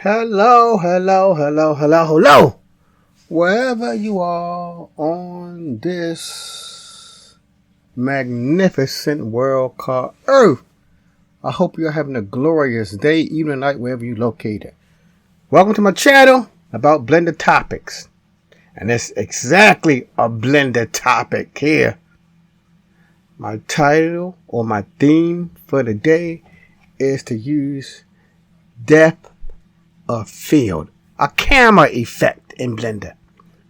Hello, hello, hello, hello, hello. Wherever you are on this magnificent world called Earth, I hope you're having a glorious day, evening, night, wherever you're located. Welcome to my channel about blended topics. And it's exactly a blended topic here. My title or my theme for the day is to use depth of field, a camera effect in Blender.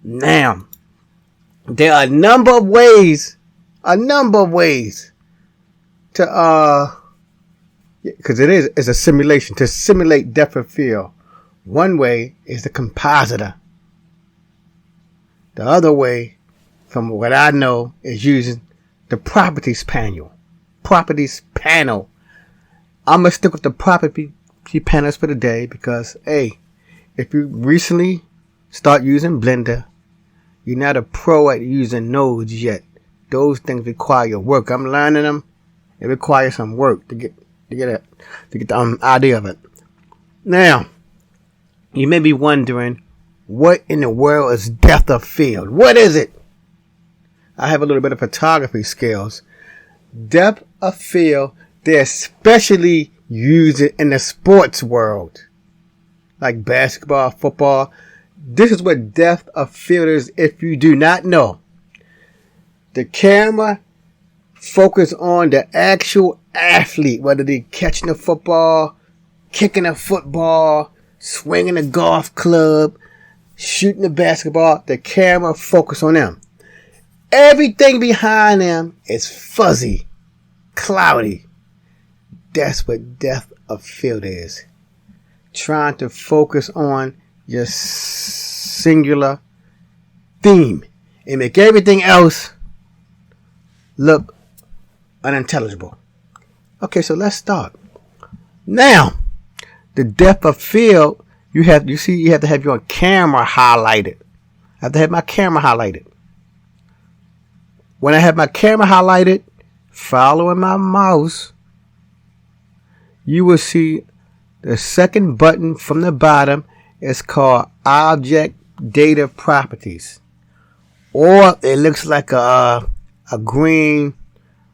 Now, there are a number of ways to because it's a simulation to simulate depth of field. One way is the compositor. The other way, from what I know, is using the properties panel. I'm gonna stick with the property panels for the day because, hey, if you recently start using Blender, you're not a pro at using nodes yet. Those things require work. I'm learning them. It requires some work to get the idea of it. Now, you may be wondering, what in the world is depth of field? What is it? I have a little bit of photography skills. Depth of field, they're especially used it in the sports world, like basketball, football. This is what depth of field is. If you do not know, the camera focus on the actual athlete, whether they're catching the football, kicking a football, swinging a golf club, shooting the basketball. The camera focus on them. Everything behind them is fuzzy, cloudy. That's what depth of field is. Trying to focus on your singular theme and make everything else look unintelligible. Okay, so let's start. Now, the depth of field, you have to have your camera highlighted. I have to have my camera highlighted. When I have my camera highlighted, following my mouse, you will see the second button from the bottom is called Object Data Properties. Or it looks like a green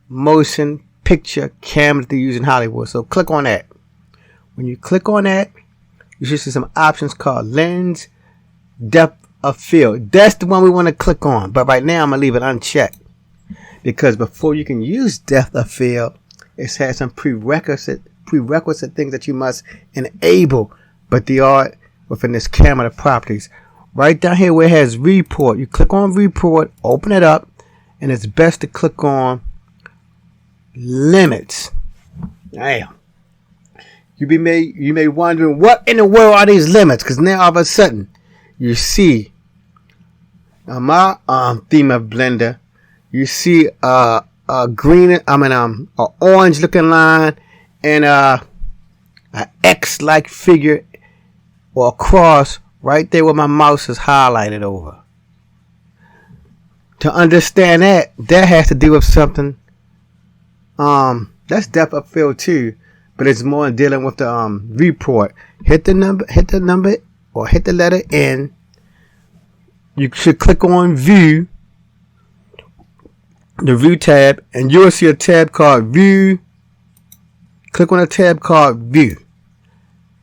motion picture camera they use in Hollywood. So click on that. When you click on that, you should see some options called Lens Depth of Field. That's the one we want to click on. But right now I'm going to leave it unchecked. Because before you can use depth of field, it has some prerequisite things that you must enable, but they are within this camera properties. Right down here where it has report, you click on report, open it up, and it's best to click on limits. Now, you may wondering, what in the world are these limits? Because now all of a sudden you see on my theme of Blender, you see a orange looking line and a X-like figure or a cross right there where my mouse is highlighted over. To understand that has to do with something. That's depth of field too, but it's more dealing with the report. Hit the number, or hit the letter N. You should click on View, the View tab, and you will see a tab called View. Click on a tab called View.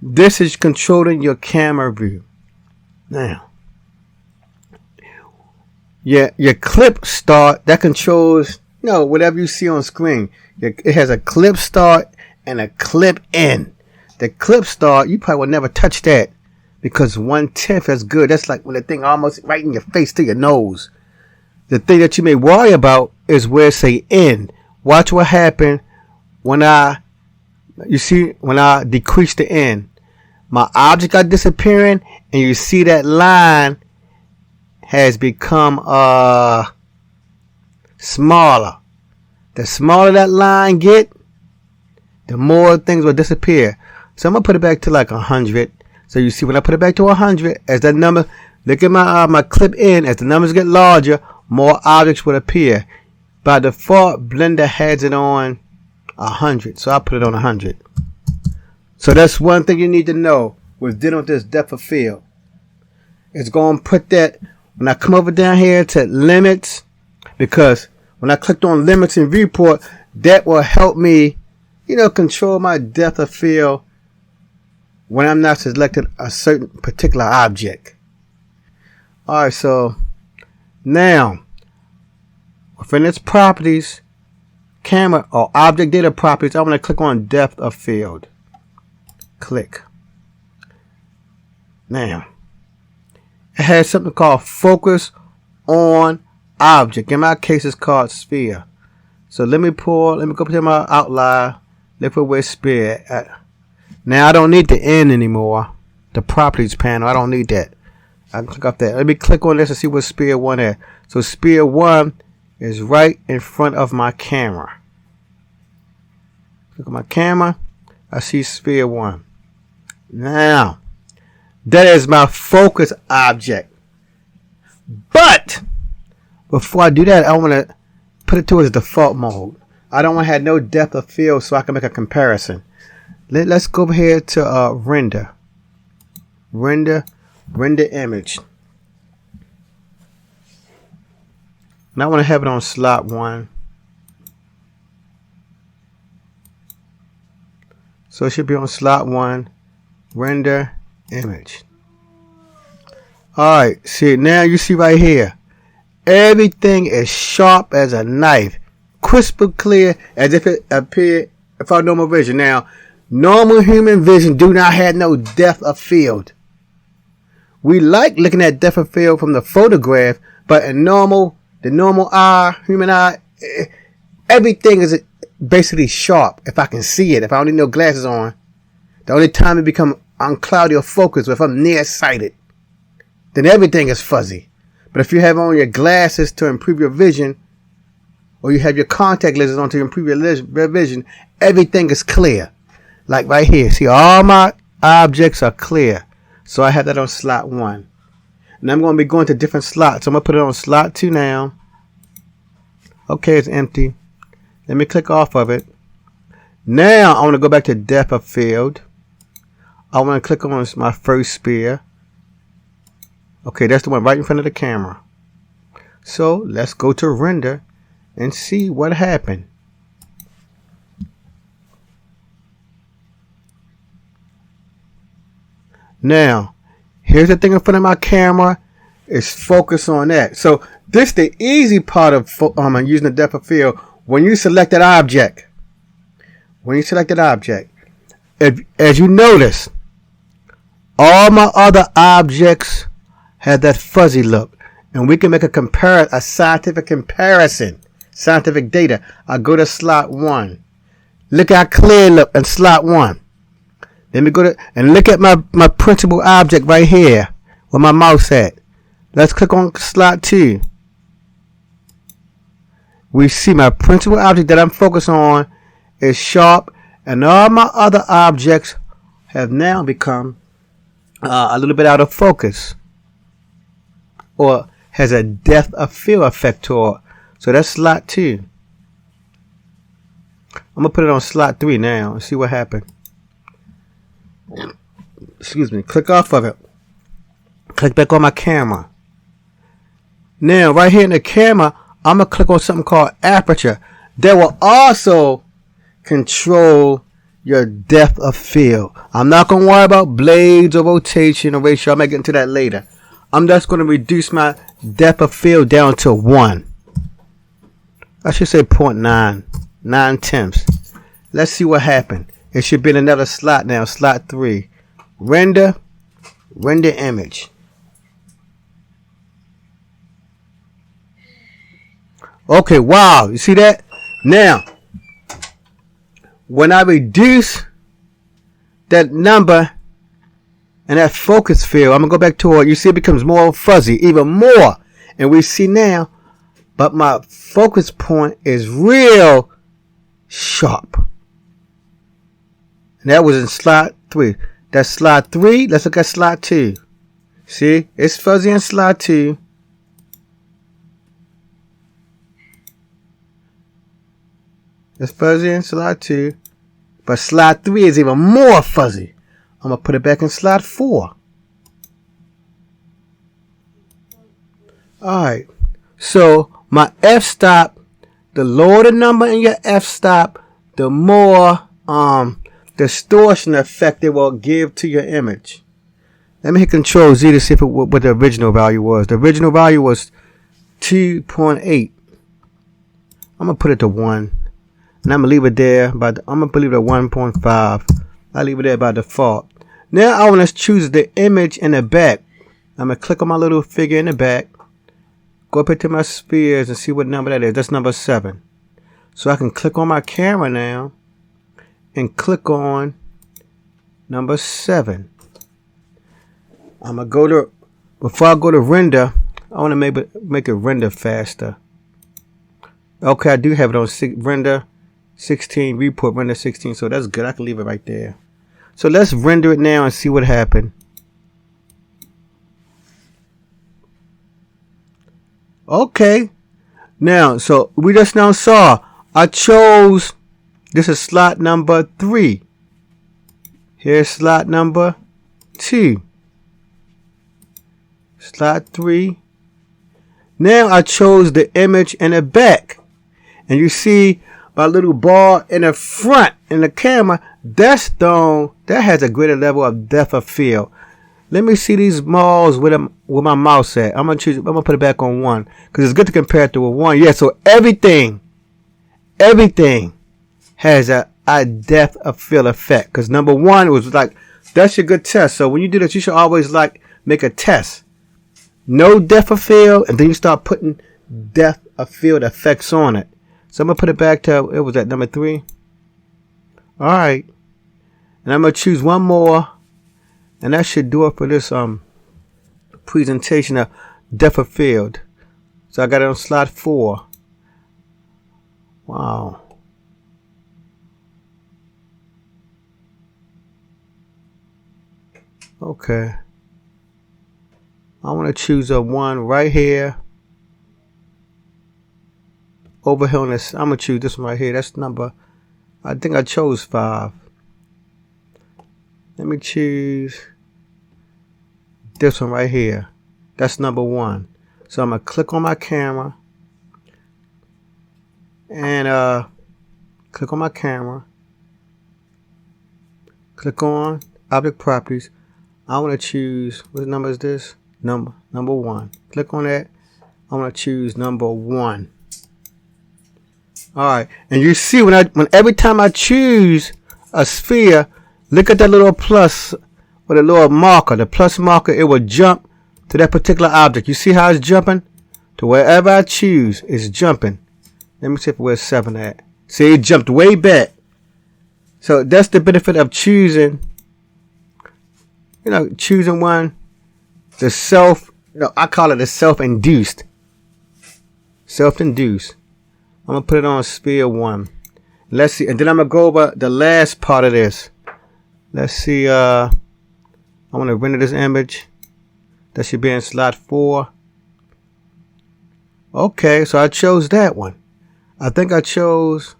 This is controlling your camera view. Now, your clip start, that controls whatever you see on screen. It has a clip start and a clip end. The clip start, you probably will never touch that because 1/10 is good. That's like when the thing almost right in your face to your nose. The thing that you may worry about is where it say end. Watch what happened when I decrease the end. My object are disappearing, and you see that line has become smaller. The smaller that line get, the more things will disappear. So I'm gonna put it back to like 100. So you see when I put it back to 100, as that number, look at my clip end, as the numbers get larger, more objects would appear. By default, Blender has it on 100, so I'll put it on 100. So that's one thing you need to know. was dealing with this depth of field. It's going to put that, when I come over down here to limits, because when I clicked on limits and viewport, that will help me, control my depth of field when I'm not selecting a certain particular object. Alright, so now within its properties, camera or object data properties, I'm going to click on depth of field. Click. Now, it has something called focus on object. In my case, it's called sphere. So let me go to my outline, look for where sphere at. Now I don't need the N anymore. The properties panel, I don't need that. I can click off that. Let me click on this and see what sphere 1 is. So sphere 1 is right in front of my camera. Look at my camera. I see sphere 1. Now, that is my focus object. But before I do that, I want to put it to its default mode. I don't want to have no depth of field so I can make a comparison. Let's go over here to render image. And I want to have it on slot 1. So it should be on slot 1, render image. Alright, see now you see right here. Everything is sharp as a knife. Crystal clear as if it appeared for normal vision. Now, normal human vision do not have no depth of field. We like looking at depth of field from the photograph, but in the normal eye, human eye, everything is basically sharp. If I can see it, if I don't need no glasses on, the only time it become uncloudy or focused if I'm nearsighted, then everything is fuzzy. But if you have on your glasses to improve your vision, or you have your contact lenses on to improve your vision, everything is clear. Like right here, see all my objects are clear. So I have that on slot 1. And I'm going to be going to different slots. So I'm going to put it on slot 2 now. Okay, it's empty. Let me click off of it. Now I want to go back to depth of field. I want to click on my first sphere. Okay, that's the one right in front of the camera. So let's go to render and see what happened. Now, here's the thing in front of my camera. Is focus on that. So this is the easy part of using the depth of field. When you select that object, as you notice, all my other objects have that fuzzy look, and we can make a scientific comparison, scientific data. I go to slot 1. Look how clear it look in slot 1. Let me go to and look at my principal object right here, where my mouse at. Let's click on slot 2. We see my principal object that I'm focused on is sharp, and all my other objects have now become a little bit out of focus, or has a depth of field effect to it. So that's slot 2. I'm gonna put it on slot 3 now and see what happened. Excuse me. Click off of it. Click back on my camera. Now, right here in the camera, I'm going to click on something called aperture. That will also control your depth of field. I'm not going to worry about blades or rotation or ratio. I might get into that later. I'm just going to reduce my depth of field down to 1. I should say 0.9. 9/10. Let's see what happened. It should be in another slot now. Slot 3. Render image. Okay, wow. You see that? Now, when I reduce that number and that focus field, I'm going to go back to it. You see it becomes more fuzzy, even more. And we see now, but my focus point is real sharp. And that was in slot 3. That's slot 3. Let's look at slot 2. See, it's fuzzy in slot 2. It's fuzzy in slot 2. But slot 3 is even more fuzzy. I'm going to put it back in slot 4. Alright. So my f-stop, the lower the number in your f-stop, the more distortion effect it will give to your image. Let me hit Control Z to see what the original value was. The original value was 2.8. I'm going to put it to 1. And I'm going to leave it there. I'm going to leave it at 1.5. I'll leave it there by default. Now I want to choose the image in the back. I'm going to click on my little figure in the back. Go up into my spheres and see what number that is. That's number 7. So I can click on my camera now and click on number 7. I'm going to go to, before I go to render, I want to make it render faster. Okay, I do have it on render 16, report render 16, so that's good. I can leave it right there. So let's render it now and see what happened. Okay. Now, so we just now saw, I chose, this is slot number 3. Here's slot number 2. Slot 3. Now I chose the image in the back. And you see my little bar in the front in the camera. That has a greater level of depth of field. Let me see these malls with my mouse at. I'm gonna put it back on 1. Because it's good to compare it to a 1. Yeah, so everything has a depth of field effect. Because number 1 was like, that's your good test. So when you do this, you should always make a test. No depth of field, and then you start putting depth of field effects on it. So I'm going to put it back to, it was at number 3. Alright. And I'm going to choose one more. And that should do it for this presentation of depth of field. So I got it on slot 4. Wow. Okay. I want to choose a 1 right here. Over here on this, I'm going to choose this one right here. That's number, I think I chose 5. Let me choose this one right here. That's number 1. So I'm going to click on my camera. And click on my camera. Click on object properties. I want to choose, what number is this? Number 1. Click on that. I want to choose number 1. Alright, and you see when every time I choose a sphere, look at that little plus or the little marker, the plus marker, it will jump to that particular object. You see how it's jumping? To wherever I choose, it's jumping. Let me see if where's 7 at. See, it jumped way back. So that's the benefit of choosing, choosing one. I call it a self-induced. Self-induced. I'm going to put it on sphere 1. Let's see. And then I'm going to go over the last part of this. Let's see. I want to render this image. That should be in slot 4. Okay. So I chose that one. I think I chose.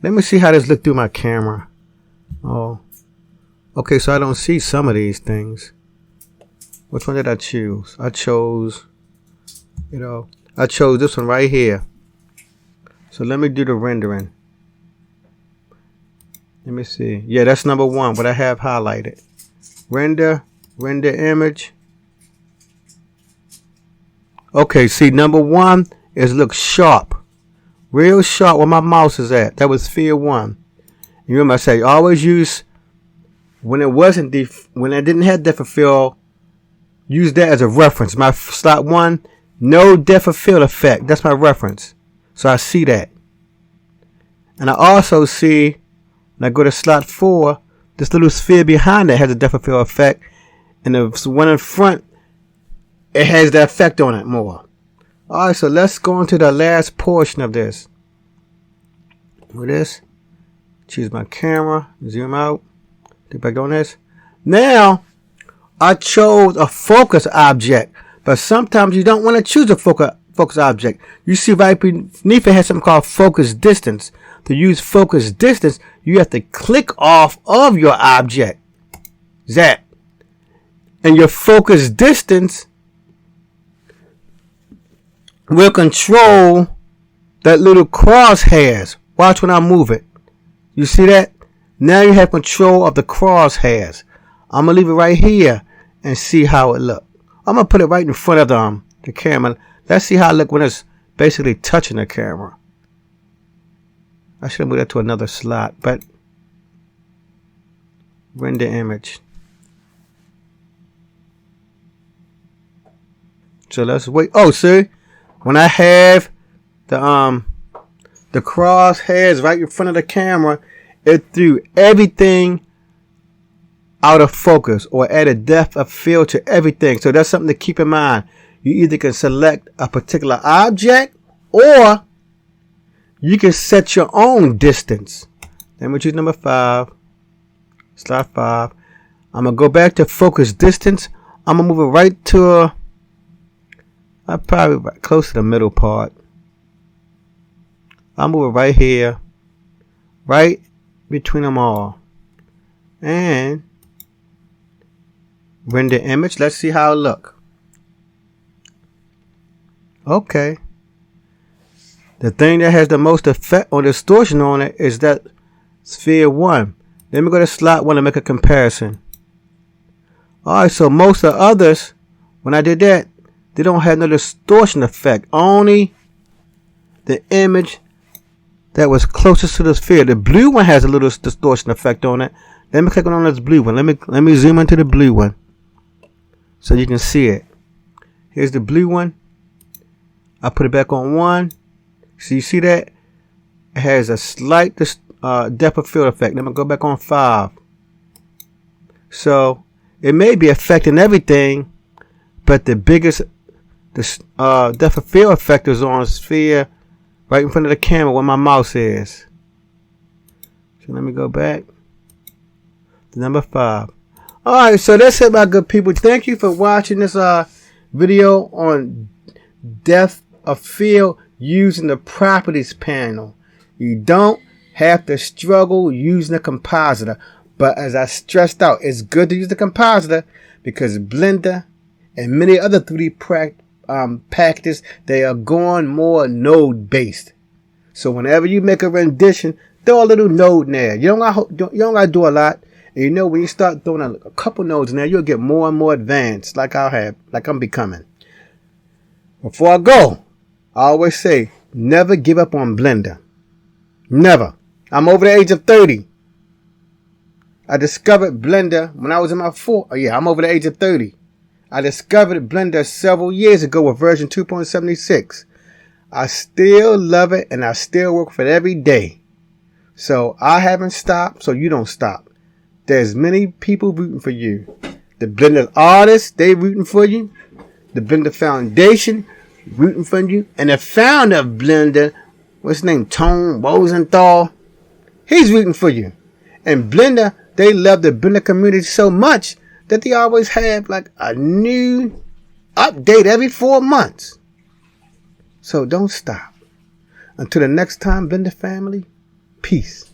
Let me see how this look through my camera. Oh. Okay. So I don't see some of these things. Which one did I choose? I chose this one right here. So let me do the rendering. Let me see. Yeah, that's number 1, what I have highlighted. Render image. Okay, see, number 1 is look sharp. Real sharp where my mouse is at. That was sphere 1. You remember I said always use, when it didn't have depth of field, use that as a reference. My slot 1, no depth of field effect. That's my reference. So I see that. And I also see, when I go to slot 4, this little sphere behind it has a depth of field effect. And the one in front, it has the effect on it more. Alright, so let's go into the last portion of this. With this, choose my camera, zoom out, get back on this. Now, I chose a focus object. But sometimes you don't want to choose a focus object. You see right beneath it has something called focus distance. To use focus distance, you have to click off of your object. at. And your focus distance will control that little crosshairs. Watch when I move it. You see that? Now you have control of the crosshairs. I'm going to leave it right here and see how it looks. I'm going to put it right in front of the camera. Let's see how it looks when it's basically touching the camera. I should have moved that to another slot, but render image. So let's wait. Oh, see? When I have the crosshairs right in front of the camera, it threw everything out of focus or added depth of field to everything. So that's something to keep in mind. You either can select a particular object or you can set your own distance. Let me choose number 5. Slide 5. I'm going to go back to focus distance. I'm going to move it right to I'm probably right close to the middle part. I'll move it right here. Right between them all. And render image. Let's see how it look. Okay. The thing that has the most effect or distortion on it is that sphere 1. Let me go to slot 1 and make a comparison. Alright, so most of the others, when I did that, they don't have no distortion effect. Only the image that was closest to the sphere. The blue one has a little distortion effect on it. Let me click on this blue one. Let me zoom into the blue one so you can see it. Here's the blue one. I put it back on 1. So you see that? It has a slight depth of field effect. Let me go back on 5. So it may be affecting everything, but the biggest depth of field effect is on sphere right in front of the camera where my mouse is. So let me go back to number 5. Alright, so that's it, my good people. Thank you for watching this video on depth of field using the properties panel. You don't have to struggle using a compositor, but as I stressed out, it's good to use the compositor because Blender and many other 3D packages, they are going more node based. So whenever you make a rendition, throw a little node in there. You don't gotta do a lot. And you know, when you start throwing a couple nodes in there, you'll get more and more advanced, like I'm becoming. Before I go, I always say, never give up on Blender. Never. I'm over the age of 30. I discovered Blender when I was in my I'm over the age of 30. I discovered Blender several years ago with version 2.76. I still love it and I still work with it every day. So I haven't stopped, so you don't stop. There's many people rooting for you. The Blender artists, they rooting for you. The Blender Foundation rooting for you. And the founder of Blender, what's his name? Tone Rosenthal. He's rooting for you. And Blender, they love the Blender community so much that they always have like a new update every 4 months. So don't stop. Until the next time, Blender family, peace.